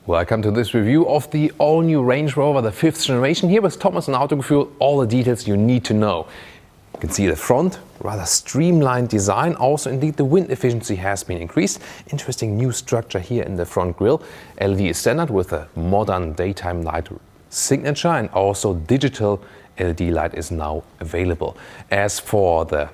Welcome to this review of the all-new Range Rover, the 5th generation, here with Thomas on Autogefuel, all the details you need to know. You can see the front, rather streamlined design, also indeed the wind efficiency has been increased. Interesting new structure here in the front grille. LED is standard with a modern daytime light signature, and also digital LED light is now available. As for the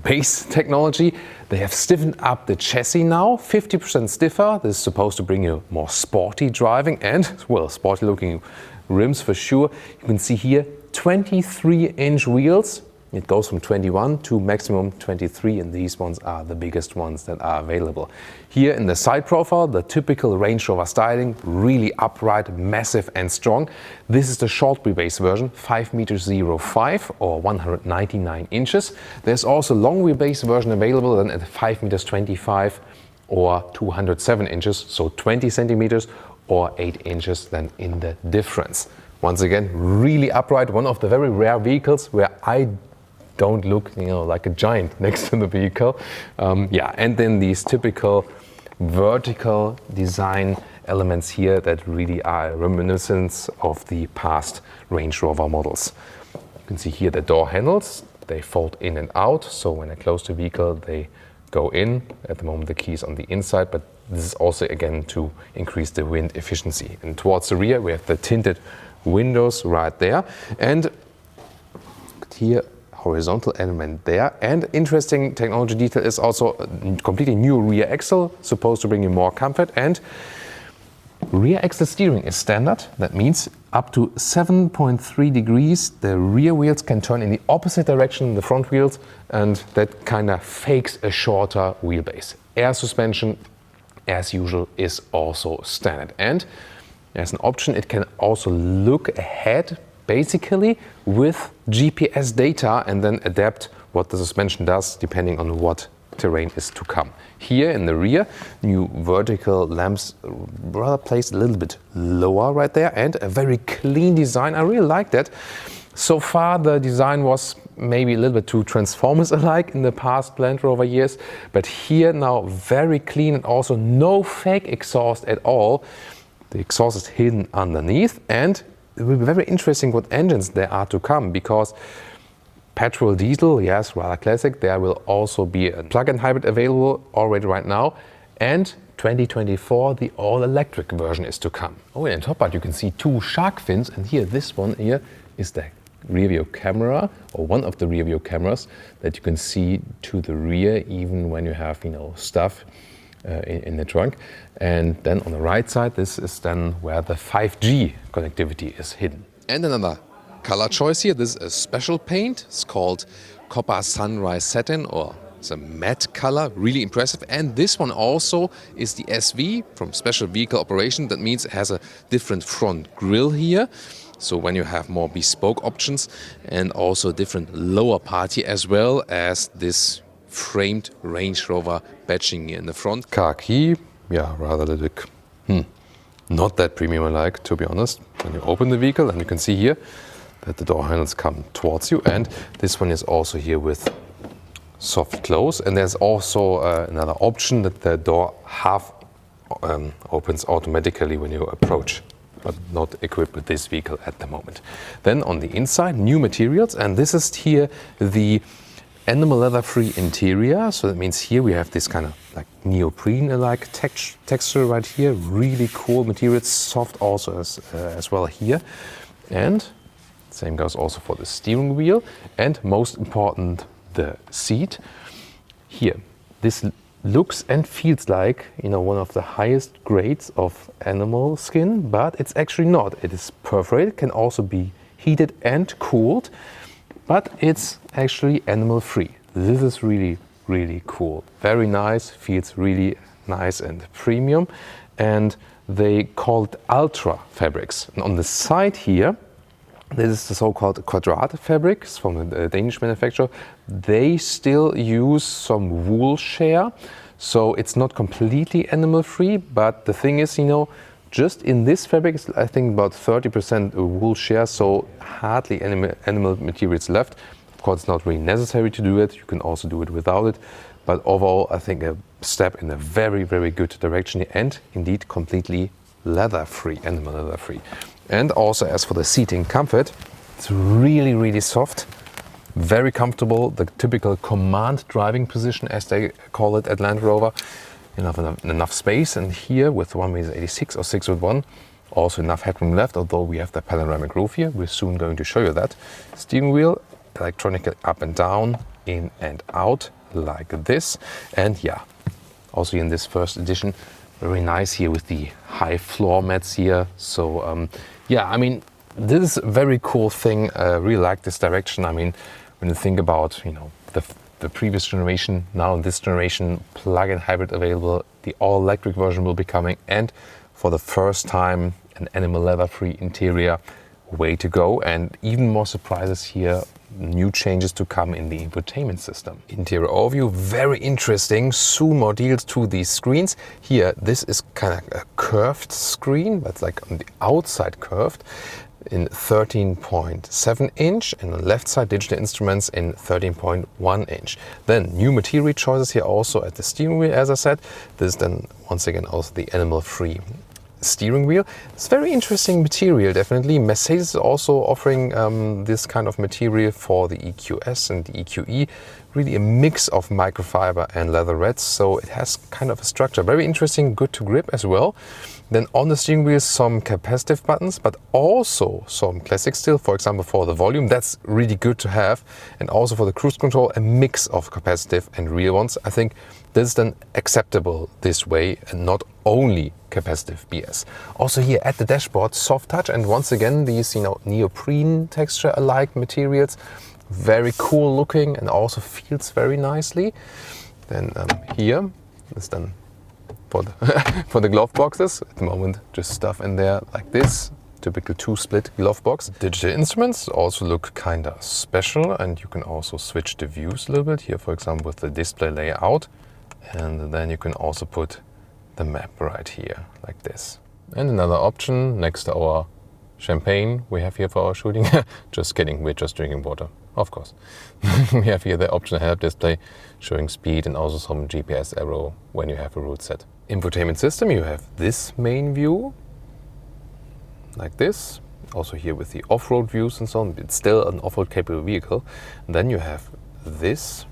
base technology, they have stiffened up the chassis now, 50% stiffer. This is supposed to bring you more sporty driving and, well, sporty looking rims for sure. You can see here 23-inch wheels. It goes from 21 to maximum 23, and these ones are the biggest ones that are available. Here in the side profile, the typical Range Rover styling, really upright, massive and strong. This is the short wheelbase version, 5.05 m or 199 inches. There's also long wheelbase version available then at 5.25 m or 207 inches, so 20 centimeters or 8 inches then in the difference. Once again, really upright, one of the very rare vehicles where I don't look like a giant next to the vehicle. And then these typical vertical design elements here that really are reminiscent of the past Range Rover models. You can see here the door handles, they fold in and out, so when I close the vehicle they go in. At the moment the key is on the inside, but this is also again to increase the wind efficiency. And towards the rear we have the tinted windows right there, and here horizontal element there. And interesting technology detail is also a completely new rear axle, supposed to bring you more comfort. And rear axle steering is standard. That means up to 7.3 degrees the rear wheels can turn in the opposite direction than the front wheels, and that kind of fakes a shorter wheelbase. Air suspension, as usual, is also standard. And as an option, it can also look ahead, basically with GPS data, and then adapt what the suspension does depending on what terrain is to come. Here in the rear, new vertical lamps rather placed a little bit lower right there, and a very clean design. I really like that. So far the design was maybe a little bit too Transformers-alike in the past Land Rover years, but here now very clean, and also no fake exhaust at all. The exhaust is hidden underneath, and it will be very interesting what engines there are to come, because petrol, diesel, yes, rather classic. There will also be a plug-in hybrid available already right now, and 2024 the all-electric version is to come. Oh, and on top part you can see two shark fins, and here this one here is the rear view camera, or one of the rear view cameras that you can see to the rear even when you have stuff in the trunk. And then on the right side, this is then where the 5G connectivity is hidden. And another color choice here, this is a special paint. It's called Copper Sunrise Satin, or it's a matte color, really impressive. And this one also is the SV from Special Vehicle Operation. That means it has a different front grille here, so when you have more bespoke options, and also different lower party, as well as this framed Range Rover badging here in the front. Khaki, yeah, rather a little bit, not that premium-like, to be honest. When you open the vehicle, and you can see here that the door handles come towards you, and this one is also here with soft close. And there's also another option that the door half opens automatically when you approach, but not equipped with this vehicle at the moment. Then on the inside, new materials, and this is here the animal leather-free interior. So that means here we have this kind of like neoprene-like texture right here. Really cool material, soft also as well here. And same goes also for the steering wheel, and most important, the seat. Here, this looks and feels like one of the highest grades of animal skin, but it's actually not. It is perforated, can also be heated and cooled, but it's actually animal free. This is really, really cool. Very nice, feels really nice and premium, and they call it Ultra fabrics. And on the side here, this is the so-called Quadrat fabrics from the Danish manufacturer. They still use some wool share, so it's not completely animal free, but the thing is, just in this fabric, I think about 30% wool share, so hardly any animal materials left. Of course, it's not really necessary to do it. You can also do it without it. But overall, I think a step in a very, very good direction, and indeed completely leather-free, animal leather-free. And also as for the seating comfort, it's really, really soft, very comfortable, the typical command driving position as they call it at Land Rover. Enough space, and here with 1m86 or 6'1", also enough headroom left, although we have the panoramic roof here. We're soon going to show you that. Steering wheel, electronically up and down, in and out, like this. And yeah, also in this first edition, very nice here with the high floor mats here. So yeah, I mean, this is a very cool thing. Really like this direction. I mean, when you think about, the previous generation, now in this generation, plug-in hybrid available, the all-electric version will be coming, and for the first time, an animal leather-free interior. Way to go, and even more surprises here, new changes to come in the infotainment system. Interior overview, very interesting, soon more details to these screens. Here, this is kind of a curved screen, but like on the outside curved, in 13.7 inch, and on the left side digital instruments in 13.1 inch. Then new material choices here also at the steering wheel, as I said. This is then once again also the animal-free steering wheel. It's very interesting material, definitely. Mercedes is also offering this kind of material for the EQS and the EQE. Really a mix of microfiber and leatherettes, so it has kind of a structure. Very interesting, good to grip as well. Then on the steering wheel, some capacitive buttons, but also some classic steel, for example, for the volume. That's really good to have. And also for the cruise control, a mix of capacitive and real ones. I think this is then acceptable this way and not only capacitive BS. Also here at the dashboard, soft touch, and once again, these neoprene texture alike materials. Very cool looking and also feels very nicely. Then here is then for the glove boxes. At the moment, just stuff in there like this. Typical 2-split glove box. Digital instruments also look kind of special, and you can also switch the views a little bit. Here, for example, with the display layout. And then you can also put the map right here, like this. And another option next to our champagne we have here for our shooting. Just kidding, we're just drinking water, of course. We have here the optional help display showing speed and also some GPS arrow when you have a route set. Infotainment system, you have this main view, like this. Also here with the off-road views and so on. It's still an off-road capable vehicle. And then you have this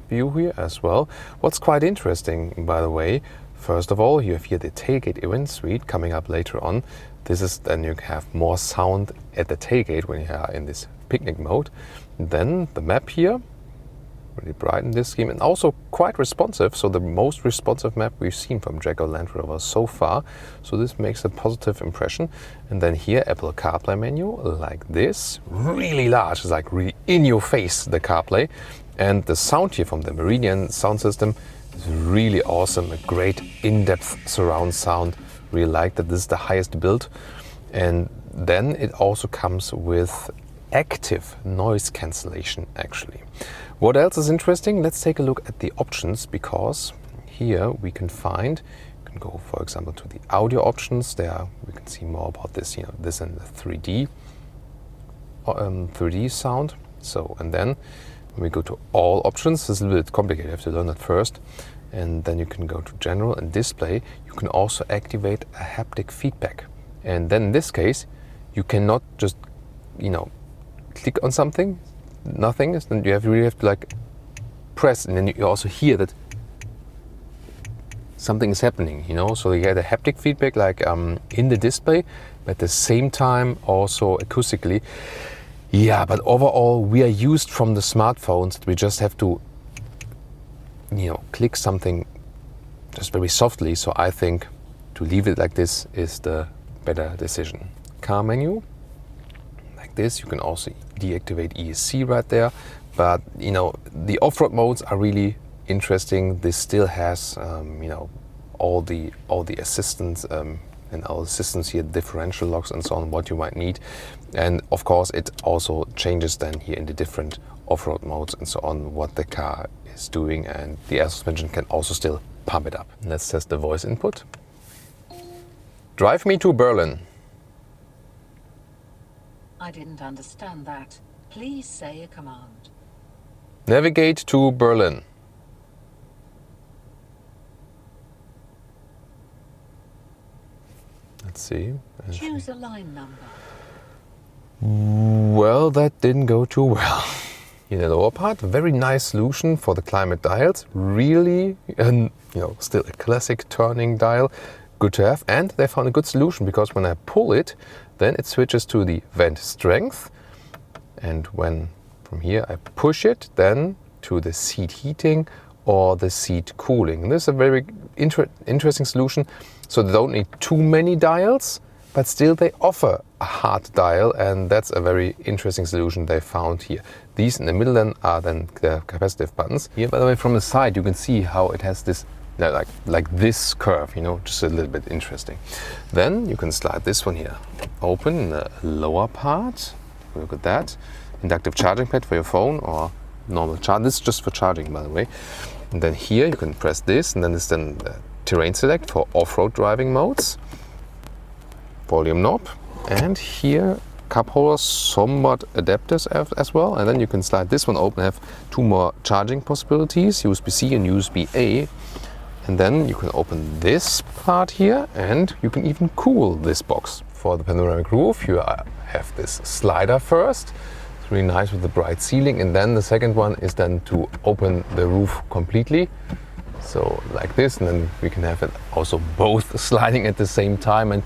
view here as well. What's quite interesting, by the way, first of all, you have here the tailgate event suite coming up later on. This is then you have more sound at the tailgate when you are in this picnic mode. And then the map here, really bright in this scheme, and also quite responsive. So the most responsive map we've seen from Jaguar Land Rover so far. So this makes a positive impression. And then here, Apple CarPlay menu like this, really large. It's like really in your face, the CarPlay. And the sound here from the Meridian sound system is really awesome. A great in-depth surround sound. Really like that this is the highest build. And then it also comes with active noise cancellation, actually. What else is interesting? Let's take a look at the options, because here we can find, you can go, for example, to the audio options. There we can see more about this, this in the 3D sound. So, and then when we go to all options, this is a little bit complicated, you have to learn that first. And then you can go to general and display. You can also activate a haptic feedback. And then in this case, you cannot just, click on something, nothing, then you really have to like press, and then you also hear that something is happening, so you get a haptic feedback like in the display, but at the same time also acoustically. Yeah, but overall we are used from the smartphones, we just have to click something just very softly. So I think to leave it like this is the better decision. Car menu, like this. You can also deactivate ESC right there. But the off-road modes are really interesting. This still has all the assistance and all assistance here, differential locks and so on, what you might need. And of course it also changes then here in the different off-road modes and so on what the car is doing, and the air suspension can also still pump it up. Let's test the voice input. Drive me to Berlin. I didn't understand that. Please say a command. Navigate to Berlin. Let's see. Choose a line number. Well, that didn't go too well. In the lower part, a very nice solution for the climate dials. Really, still a classic turning dial. Good to have. And they found a good solution because when I pull it, then it switches to the vent strength. And when from here I push it, then to the seat heating or the seat cooling. And this is a very interesting solution. So they don't need too many dials, but still they offer a hard dial, and that's a very interesting solution they found here. These in the middle then are then the capacitive buttons. Here, by the way, from the side you can see how it has this like this curve, just a little bit interesting. Then you can slide this one here open in the lower part. Look at that. Inductive charging pad for your phone or normal charge. This is just for charging, by the way. And then here you can press this, and then this then the terrain select for off-road driving modes. Volume knob, and here cup holders, somewhat adapters as well. And then you can slide this one open, have two more charging possibilities, USB-C and USB-A. And then you can open this part here, and you can even cool this box. For the panoramic roof, you have this slider first. It's really nice with the bright ceiling, and then the second one is then to open the roof completely. So like this, and then we can have it also both sliding at the same time. And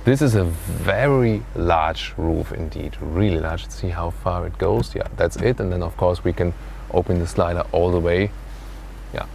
this is a very large roof indeed, really large. Let's see how far it goes. Yeah, that's it. And then of course we can open the slider all the way. Yeah,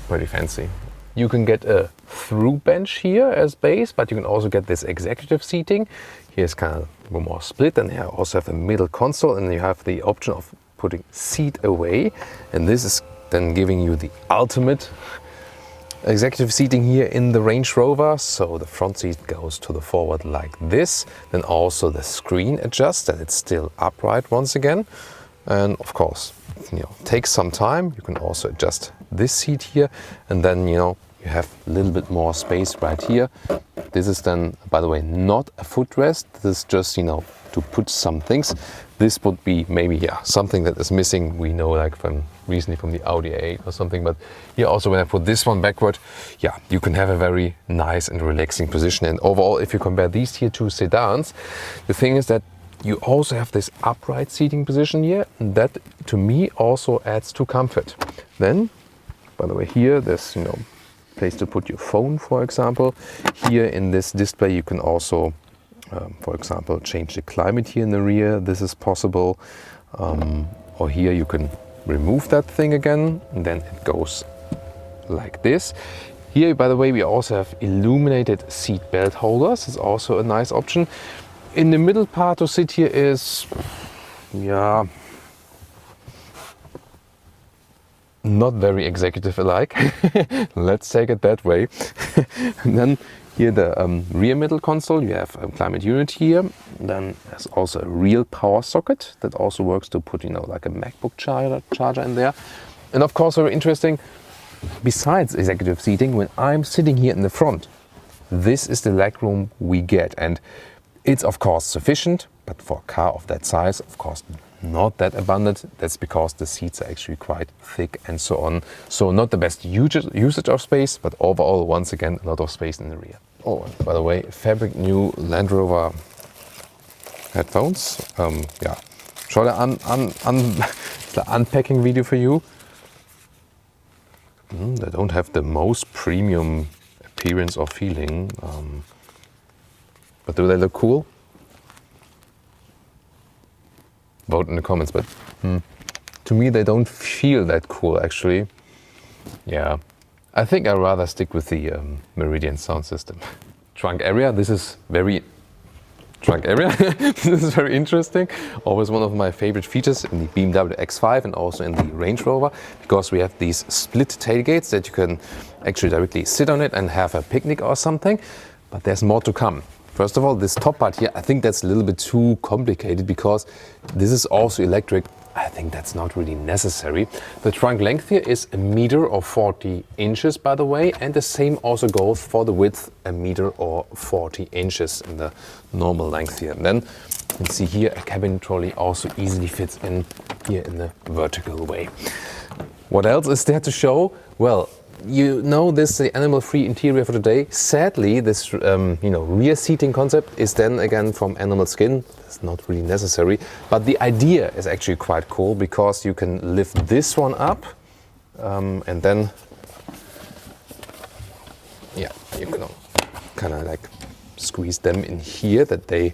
pretty fancy. You can get a through bench here as base, but you can also get this executive seating. Here's kind of more split, and you also have a middle console, and you have the option of putting seat away. And this is then giving you the ultimate executive seating here in the Range Rover. So the front seat goes to the forward like this. Then also the screen adjusts, and it's still upright once again. And of course, takes some time. You can also adjust this seat here, and then you have a little bit more space right here. This is then, by the way, not a footrest. This is just to put some things. This would be maybe something that is missing. We know like from recently from the Audi A8 or something. But here also when I put this one backward, you can have a very nice and relaxing position. And overall, if you compare these here two sedans, the thing is that you also have this upright seating position here, and that to me also adds to comfort. Then, by the way, here there's place to put your phone, for example. Here in this display you can also for example change the climate here in the rear. This is possible, or here you can remove that thing again, and then it goes like this. Here, by the way, we also have illuminated seat belt holders. It's also a nice option. In the middle part to sit here is not very executive alike. Let's take it that way. And then here the rear middle console, you have a climate unit here. Then there's also a real power socket that also works to put like a MacBook charger in there. And of course, very interesting, besides executive seating, when I'm sitting here in the front, this is the legroom we get. And it's of course sufficient, but for a car of that size, of course not that abundant. That's because the seats are actually quite thick and so on. So not the best usage of space, but overall, once again, a lot of space in the rear. Oh, and by the way, fabric new Land Rover headphones. Short unpacking video for you. They don't have the most premium appearance or feeling, but do they look cool? Vote in the comments, but to me they don't feel that cool actually. Yeah, I think I'd rather stick with the Meridian sound system. Trunk area, this is very this is very interesting. Always one of my favorite features in the BMW X5 and also in the Range Rover, because we have these split tailgates that you can actually directly sit on it and have a picnic or something. But there's more to come. First of all, this top part here, I think that's a little bit too complicated because this is also electric. I think that's not really necessary. The trunk length here is 1 meter or 40 inches, by the way, and the same also goes for the width, 1 meter or 40 inches in the normal length here. And then you can see here a cabin trolley also easily fits in here in the vertical way. What else is there to show? Well, you know this is the animal-free interior for today. Sadly, this rear seating concept is then again from animal skin. It's not really necessary, but the idea is actually quite cool because you can lift this one up and then you can kind of like squeeze them in here that they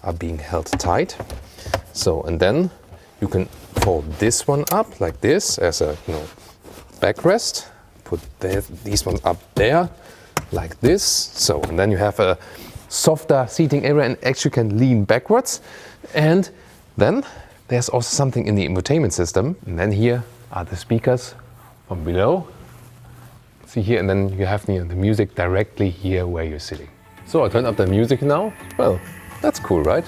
are being held tight. So, and then you can fold this one up like this as a backrest. Put these ones up there like this. So, and then you have a softer seating area and actually can lean backwards. And then there's also something in the infotainment system. And then here are the speakers from below. See here, and then you have the music directly here where you're sitting. So I turned up the music now. Well, that's cool, right?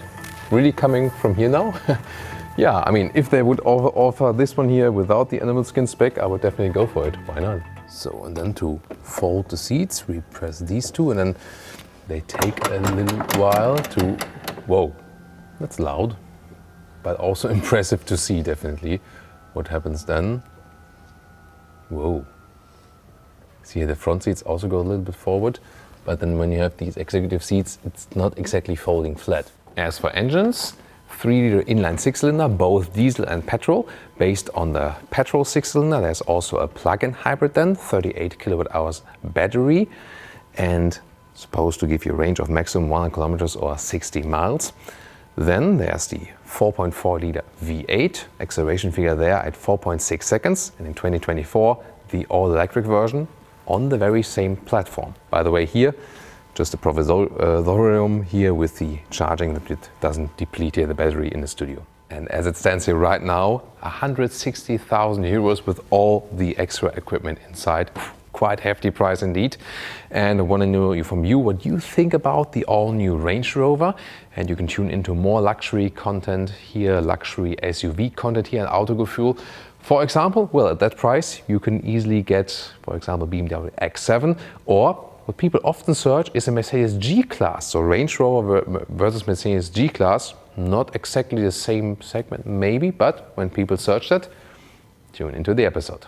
Really coming from here now? Yeah, I mean, if they would offer this one here without the animal skin spec, I would definitely go for it. Why not? So, and then to fold the seats, we press these two, and then they take a little while to... Whoa, that's loud, but also impressive to see, definitely. What happens then? Whoa. See here, the front seats also go a little bit forward, but then when you have these executive seats, it's not exactly folding flat. As for engines, 3-liter inline 6-cylinder, both diesel and petrol. Based on the petrol 6-cylinder, there's also a plug-in hybrid then, 38 kilowatt hours battery, and supposed to give you a range of maximum 100 kilometers or 60 miles. Then there's the 4.4-liter V8, acceleration figure there at 4.6 seconds, and in 2024, the all-electric version on the very same platform. By the way, here, just a provisorium here with the charging that it doesn't deplete here the battery in the studio. And as it stands here right now, 160,000 euros with all the extra equipment inside. Quite hefty price indeed. And I want to know from you what you think about the all-new Range Rover. And you can tune into more luxury content here, luxury SUV content here at Autogefuel. For example, well, at that price, you can easily get, for example, BMW X7, or what people often search is a Mercedes G-Class. So Range Rover versus Mercedes G-Class, not exactly the same segment maybe, but when people search that, tune into the episode.